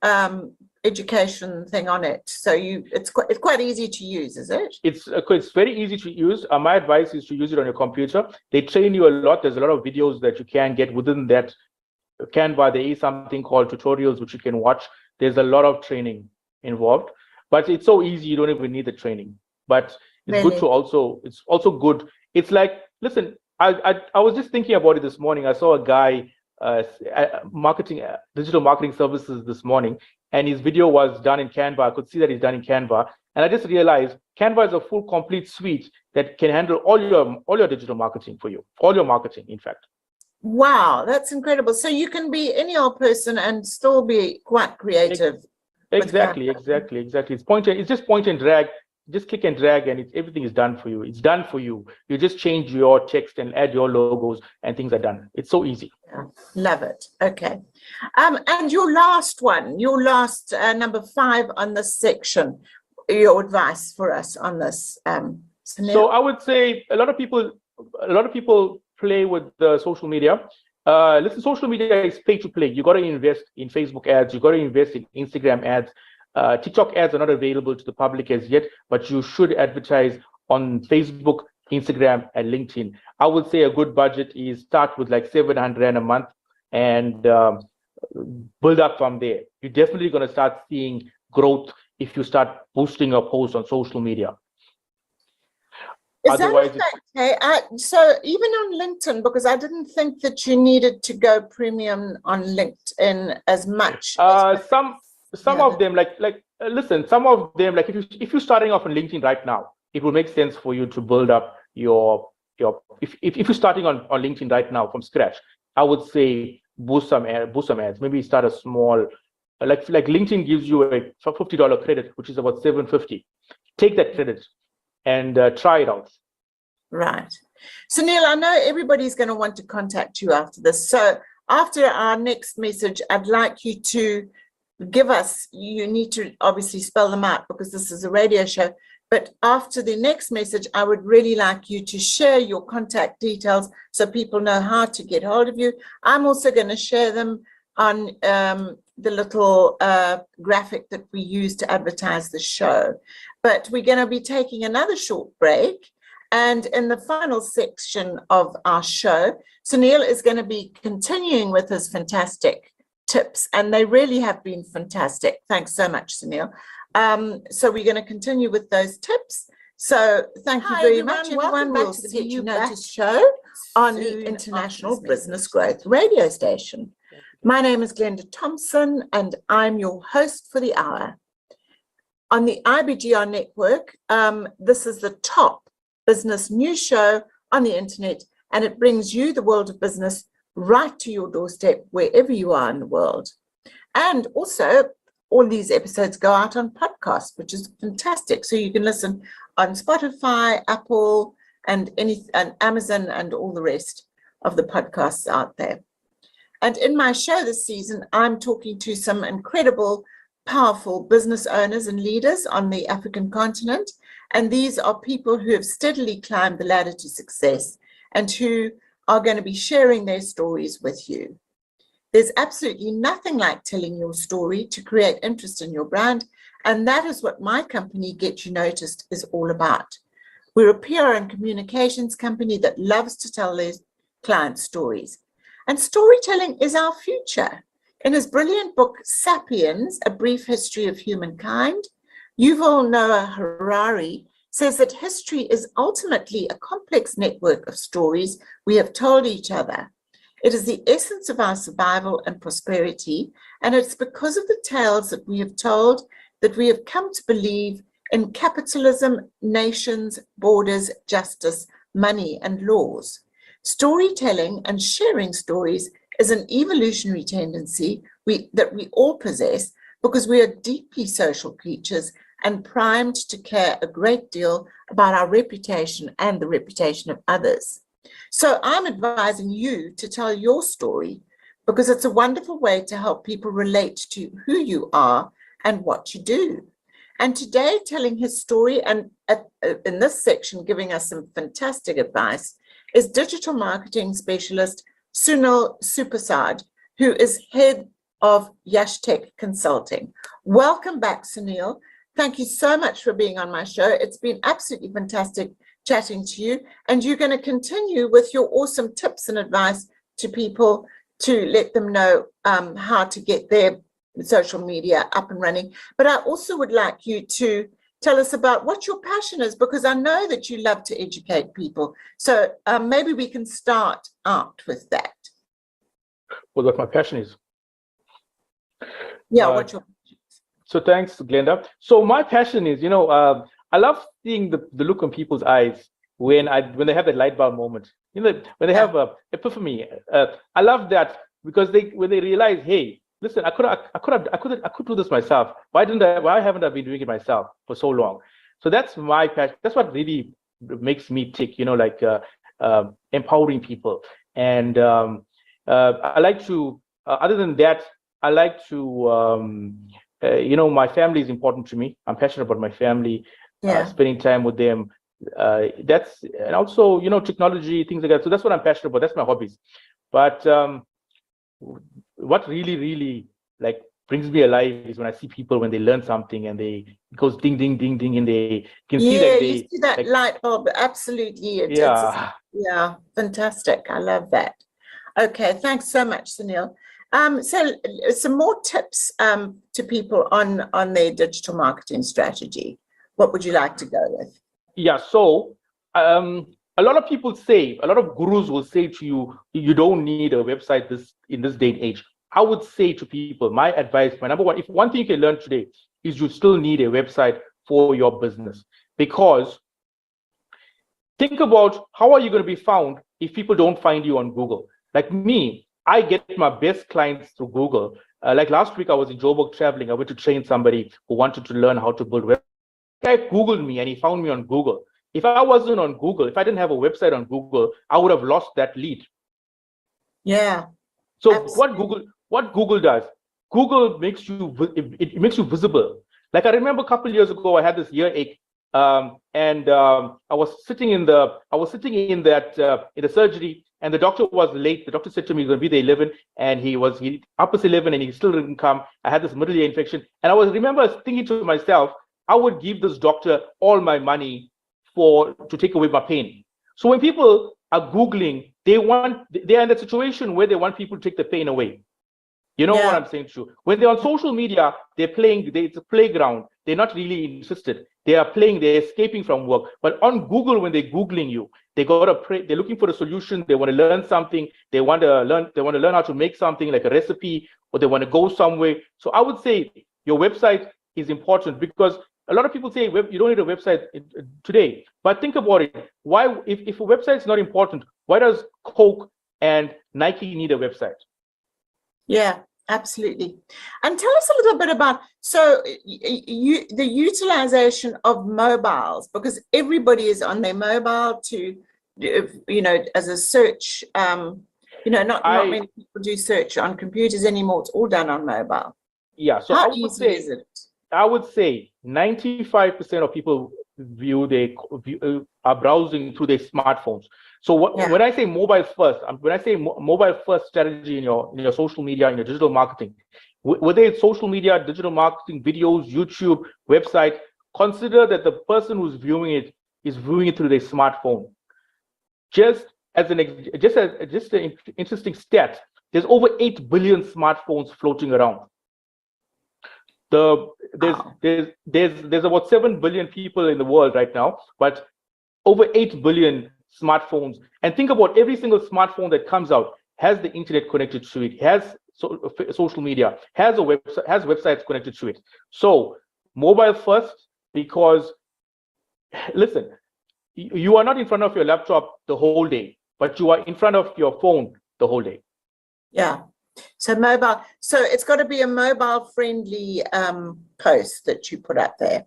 education thing on it? So it's quite easy to use, is it? It's very easy to use. My advice is to use it on your computer. They train you a lot. There's a lot of videos that you can get within that Canva. There is something called tutorials which you can watch. There's a lot of training involved, but it's so easy you don't even need the training. But it's good to it's also good. It's like, listen, I was just thinking about it this morning. I saw a guy digital marketing services this morning, and his video was done in Canva. I could see that he's done in Canva, and I just realized Canva is a full, complete suite that can handle all your digital marketing for you, all your marketing, in fact. Wow, that's incredible. So you can be any old person and still be quite creative. Exactly. It's just point and drag. Just click and drag, and everything is done for you. It's done for you. You just change your text and add your logos, and things are done. It's so easy. Yeah, love it. Okay. And your last number 5 on this section, your advice for us on this, Sunil? So I would say a lot of people play with the social media. Listen, social media is pay to play. You got to invest in Facebook ads. You got to invest in Instagram ads. TikTok ads are not available to the public as yet, but you should advertise on Facebook, Instagram, and LinkedIn. I would say a good budget is start with like 700 a month and build up from there. You're definitely going to start seeing growth if you start boosting your posts on social media. Is that okay? So even on LinkedIn, because I didn't think that you needed to go premium on LinkedIn as much. Some of them, listen, some of them, like if you're starting off on LinkedIn right now, it will make sense for you to build up if you're starting on LinkedIn right now from scratch, I would say boost some ads. Maybe start a small, like LinkedIn gives you a $50 credit, which is about $750. Take that credit and try it out. Right. Sunil, I know everybody's going to want to contact you after this. So after our next message, I'd like you to give us, you need to obviously spell them out because this is a radio show, but after the next message, I would really like you to share your contact details so people know how to get hold of you. I'm also going to share them on the little graphic that we use to advertise the show. But we're going to be taking another short break. And in the final section of our show, Sunil is going to be continuing with his fantastic tips, and they really have been fantastic. Thanks so much, Sunil. So we're going to continue with those tips. So thank you very much, everyone. Welcome back to the Get You Noticed show on the International Business Growth Radio Station. My name is Glenda Thompson, and I'm your host for the hour. On the IBGR.Network, this is the top business news show on the internet, and it brings you the world of business right to your doorstep wherever you are in the world. And also, all these episodes go out on podcast, which is fantastic. So you can listen on Spotify, Apple, and Amazon, and all the rest of the podcasts out there. And in my show this season, I'm talking to some incredible, powerful business owners and leaders on the African continent. And these are people who have steadily climbed the ladder to success and who are going to be sharing their stories with you. There's absolutely nothing like telling your story to create interest in your brand. And that is what my company, Get You Noticed, is all about. We're a PR and communications company that loves to tell their clients stories. And storytelling is our future. In his brilliant book, Sapiens, A Brief History of Humankind, Yuval Noah Harari says that history is ultimately a complex network of stories we have told each other. It is the essence of our survival and prosperity, and it's because of the tales that we have told that we have come to believe in capitalism, nations, borders, justice, money, and laws. Storytelling and sharing stories is an evolutionary tendency that we all possess because we are deeply social creatures and primed to care a great deal about our reputation and the reputation of others. So I'm advising you to tell your story because it's a wonderful way to help people relate to who you are and what you do. And today, telling his story and in this section, giving us some fantastic advice, is digital marketing specialist Sunil Sewpersadh, who is head of Yashtech Consulting. Welcome back, Sunil. Thank you so much for being on my show. It's been absolutely fantastic chatting to you, and you're going to continue with your awesome tips and advice to people to let them know how to get their social media up and running. But I also would like you to tell us about what your passion is, because I know that you love to educate people. So maybe we can start out with that. Well, what my passion is. Yeah, what your passion is. So thanks, Glenda. So my passion is, I love seeing the look on people's eyes when they have that light bulb moment. When they have a epiphany. I love that because when they realize, hey, listen, I could do this myself. Why haven't I been doing it myself for so long? So that's my passion. That's what really makes me tick, empowering people. And I like to, other than that, I like to, my family is important to me. I'm passionate about my family, spending time with them. And also, technology, things like that. So that's what I'm passionate about. That's my hobbies. But what really like brings me alive is when I see people when they learn something and it goes ding ding ding ding, and they can see that you see that light bulb. Absolutely. Yeah, fantastic. I love that. Okay, thanks so much, Sunil. So some more tips to people on their digital marketing strategy. What would you like to go with? Yeah, so a lot of gurus will say to you, you don't need a website in this day and age. I would say to people, my advice, my number one, if one thing you can learn today is you still need a website for your business. Because think about how are you going to be found if people don't find you on Google? Like me, I get my best clients through Google. Like last week, I was in Joburg traveling. I went to train somebody who wanted to learn how to build websites. The guy Googled me and he found me on Google. If I wasn't on Google, if I didn't have a website on Google, I would have lost that lead. Yeah. So what Google does, Google makes you visible. Like I remember a couple of years ago, I had this earache, and I was sitting in the surgery, and the doctor was late. The doctor said to me he's going to be there 11, and he up past 11, and he still didn't come. I had this middle ear infection, and I remember thinking to myself, I would give this doctor all my money to take away my pain. So when people are Googling, they're in that situation where they want people to take the pain away. You know what I'm saying to you? When they're on social media, it's a playground. They're not really interested. They're escaping from work. But on Google, when they're Googling you, they're looking for a solution. They want to learn something. They want to learn how to make something like a recipe, or they want to go somewhere. So I would say your website is important, because a lot of people say you don't need a website today. But think about it. Why, if a website is not important, why does Coke and Nike need a website? Yeah, absolutely. And tell us a little bit about the utilization of mobiles, because everybody is on their mobile to, as a search. Not many people do search on computers anymore. It's all done on mobile. Yeah. So how easy is it? I would say 95% of people are browsing through their smartphones. So when I say mobile first strategy in your social media, in your digital marketing, whether it's social media, digital marketing, videos, YouTube, website, consider that the person who's viewing it is viewing it through their smartphone. Just an interesting stat, there's over 8 billion smartphones floating around. There's about 7 billion people in the world right now, but over 8 billion smartphones. And think about every single smartphone that comes out. has the internet connected to it, has social media, has websites connected to it. So mobile first, because listen, you are not in front of your laptop the whole day, but you are in front of your phone the whole day. Yeah. So mobile. So it's got to be a mobile friendly post that you put up there.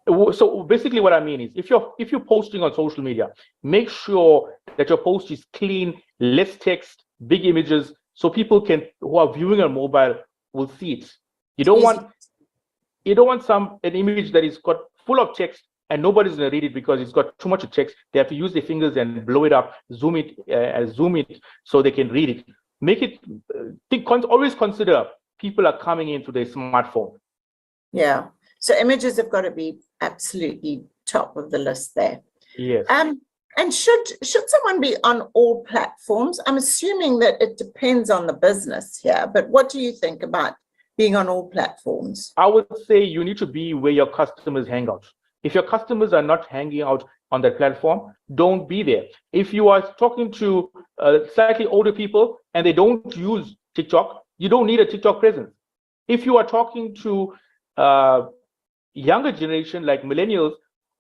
So basically what I mean is if you're posting on social media, make sure that your post is clean, less text, big images, so people who are viewing on mobile will see it. You don't want an image that is got full of text and nobody's going to read it because it's got too much text. They have to use their fingers and blow it up, zoom it so they can read it. Make it always consider people are coming into their smartphone. Yeah. So images have got to be absolutely top of the list there. Yes. And should someone be on all platforms? I'm assuming that it depends on the business here, but what do you think about being on all platforms? I would say you need to be where your customers hang out. If your customers are not hanging out on that platform, don't be there. If you are talking to slightly older people and they don't use TikTok, you don't need a TikTok presence. If you are talking to younger generation like millennials,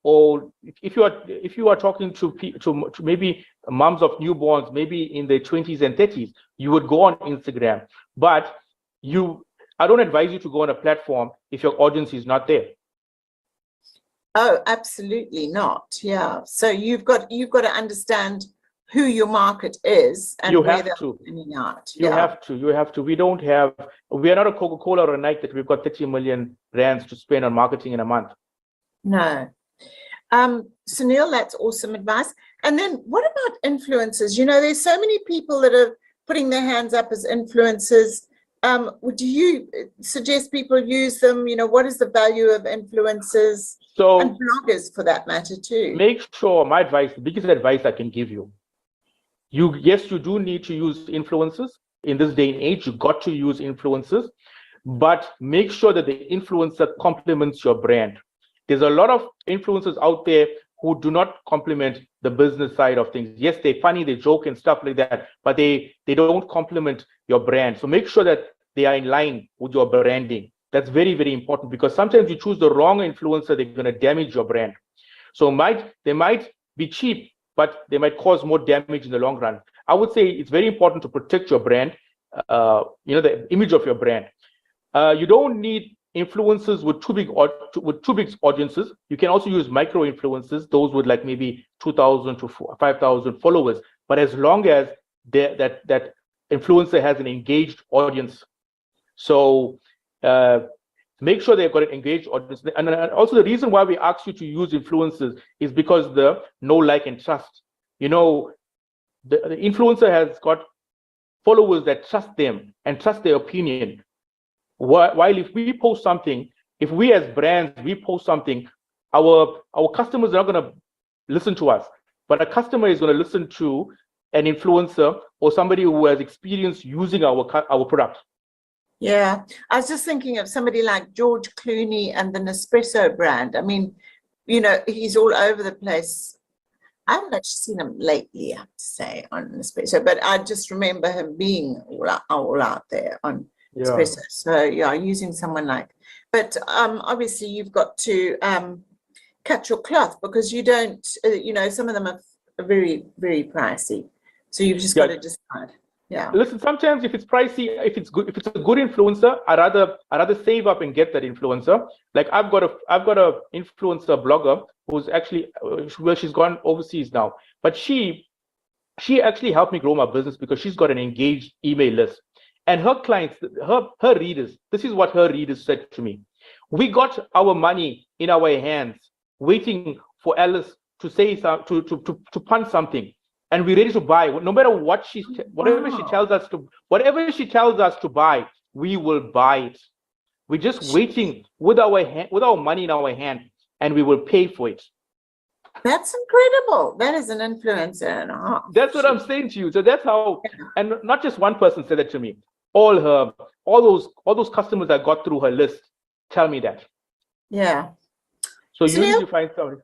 or if you are talking to maybe moms of newborns, maybe in their 20s and 30s, you would go on Instagram. But I don't advise you to go on a platform if your audience is not there. Oh, absolutely not. Yeah. So you've got to understand who your market is and where they're coming out. You have to. We are not a Coca-Cola or a Nike that we've got 30 million rands to spend on marketing in a month. No. Sunil, that's awesome advice. And then what about influencers? There's so many people that are putting their hands up as influencers. Do you suggest people use them? What is the value of influencers and bloggers for that matter too? Make sure, the biggest advice I can give you, you do need to use influencers. In this day and age, you got to use influencers, but make sure that the influencer complements your brand. There's a lot of influencers out there who do not complement the business side of things. Yes, they're funny, they joke and stuff like that, but they don't complement your brand. So make sure that they are in line with your branding. That's very, very important, because sometimes you choose the wrong influencer, they're going to damage your brand. So they might be cheap, but they might cause more damage in the long run. I would say it's very important to protect your brand, the image of your brand. You don't need influencers with too big audiences. You can also use micro influencers, those with like maybe 2,000 to 5,000 followers. But as long as that influencer has an engaged audience, so make sure they've got an engaged audience. And also the reason why we ask you to use influencers is because the know, like, and trust. The influencer has got followers that trust them and trust their opinion. While if we post something, if we as brands, we post something, our customers are not going to listen to us, but a customer is going to listen to an influencer or somebody who has experience using our product. Yeah, I was just thinking of somebody like George Clooney and the Nespresso brand. I mean, he's all over the place. I haven't actually seen him lately, I have to say, on Nespresso, but I just remember him being all out there on Espresso. So yeah, using someone but obviously you've got to cut your cloth, because you don't, some of them are very, very pricey. So you've just got to decide. Yeah. Listen, sometimes if it's pricey, if it's a good influencer, I rather save up and get that influencer. Like I've got a influencer blogger who's actually she's gone overseas now, but she actually helped me grow my business because she's got an engaged email list. And her clients, her readers, this is what her readers said to me. We got our money in our hands, waiting for Alice to say something, to punch something, and we're ready to buy. No matter what whatever she tells us to buy, we will buy it. We're just waiting with our money in our hand, and we will pay for it. That's incredible. That is an influencer and a half. That's what I'm saying to you. So that's how, and not just one person said that to me. All those customers I got through her list tell me that. Yeah. So you need to find somebody.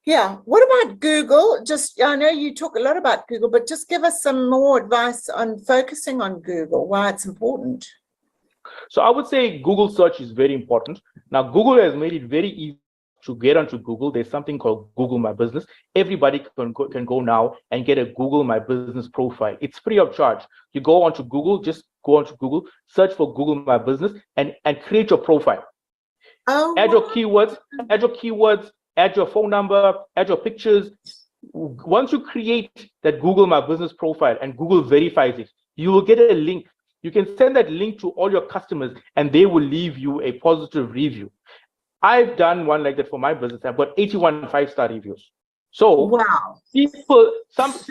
Yeah. What about Google? Just, I know you talk a lot about Google, but just give us some more advice on focusing on Google, why it's important. So I would say Google search is very important. Now, Google has made it very easy to get onto Google. There's something called Google My Business. Everybody can go now and get a Google My Business profile. It's free of charge. You go onto Google, just go onto Google, search for Google My Business, and create your profile. Oh, add your keywords, add your phone number, add your pictures. Once you create that Google My Business profile and Google verifies it, you will get a link. You can send that link to all your customers and they will leave you a positive review. I've done one like that for my business. I've got 81 5-star reviews. So wow.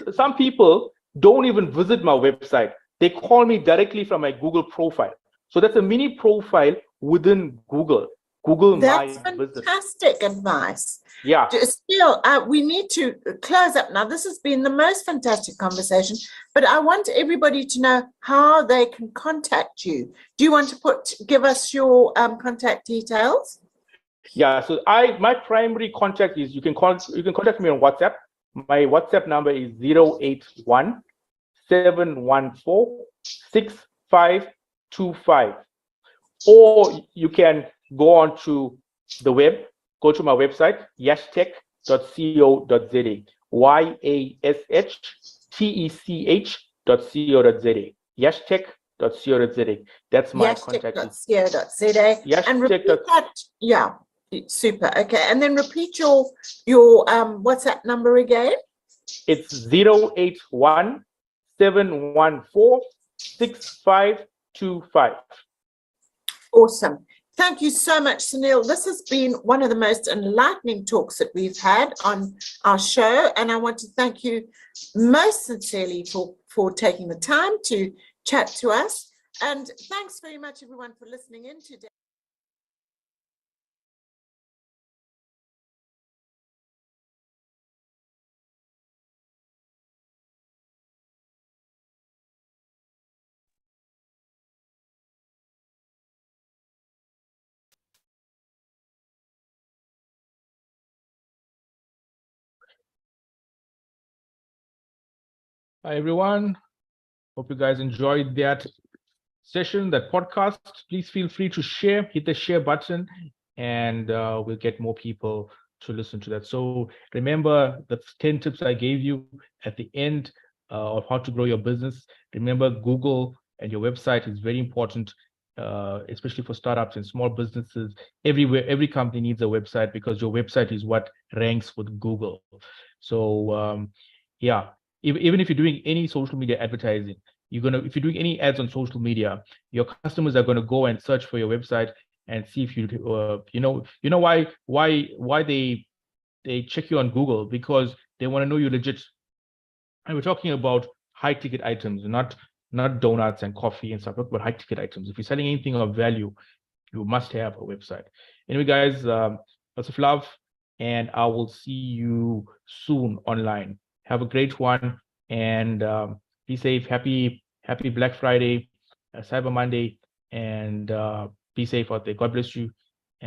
some people don't even visit my website. They call me directly from my Google profile. So that's a mini profile within Google. Google That's My Business. Fantastic advice. Yeah. Still, we need to close up now. This has been the most fantastic conversation, but I want everybody to know how they can contact you. Do you want to give us your contact details? Yeah. So my primary contact is you can contact me on WhatsApp. My WhatsApp number is 081 714 6525. Or you can go on to the web, go to my website, yashtech.co.za, yashtech.co.za, yashtech.co.za. That's my contact. Yashtech.co.za. And repeat that. Yeah, super. Okay, and then repeat your WhatsApp number again. It's 081 714 6525. Awesome. Thank you so much, Sunil. This has been one of the most enlightening talks that we've had on our show. And I want to thank you most sincerely for taking the time to chat to us. And thanks very much, everyone, for listening in today. Hi, everyone. Hope you guys enjoyed that session, that podcast. Please feel free to share, hit the share button, and we'll get more people to listen to that. So remember the 10 tips I gave you at the end of how to grow your business. Remember, Google and your website is very important, especially for startups and small businesses. Every company needs a website because your website is what ranks with Google. So yeah, even if you're doing any social media advertising, if you're doing any ads on social media, your customers are going to go and search for your website and see if you why they check you on Google, because they want to know you're legit. And we're talking about high ticket items, not donuts and coffee and stuff, but high ticket items. If you're selling anything of value, you must have a website. Anyway, guys, lots of love, and I will see you soon online. Have a great one, and be safe. Happy Black Friday, Cyber Monday, and be safe out there. God bless you.